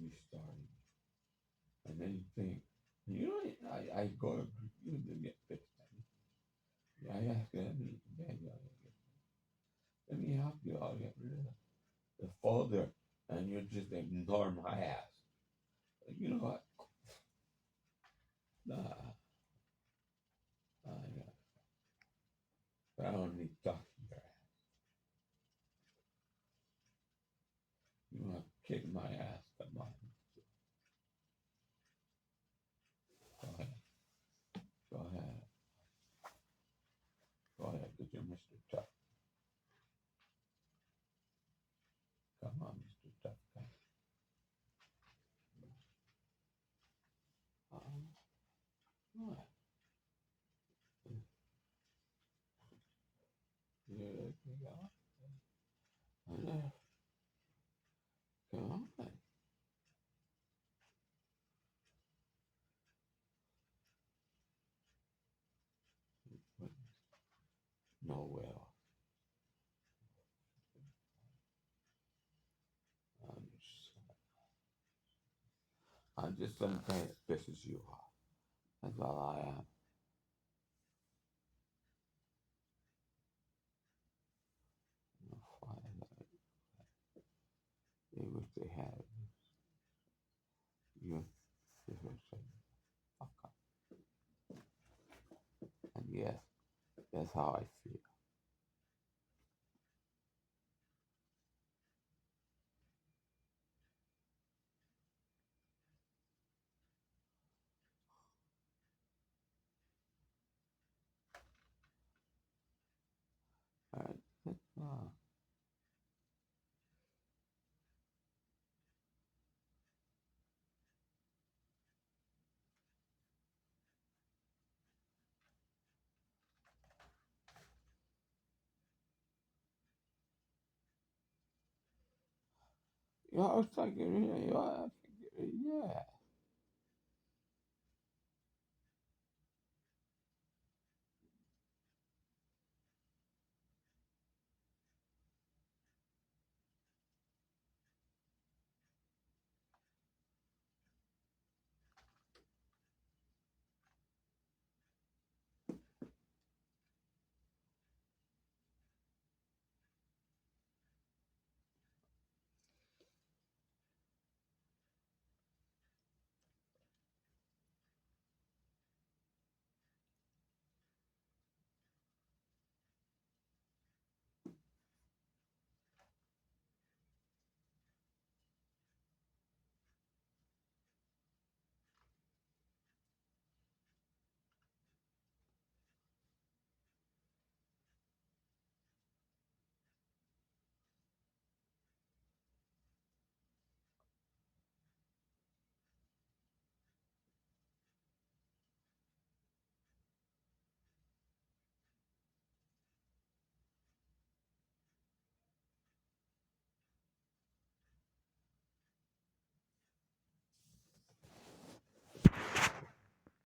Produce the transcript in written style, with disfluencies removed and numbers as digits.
you started, and then you think, you know, I go to you to get fixed. Yeah, I ask me, man, let me help you. I'll get rid of the folder, and you just ignore my ass. You know what? Nah, yeah. I don't need to talk to your ass. You want to kick my ass? Come on. Go ahead. Go ahead. Go ahead. Get your Mr. Tough. Come on, Mr. Tough Guy. What? You go. Come on. No will. I'm just some guy that pisses you off. That's all I am. They wish they had you. This was saying, fuck up. And yes, that's how I feel. Alright. Uh, I was thinking, yeah, yeah.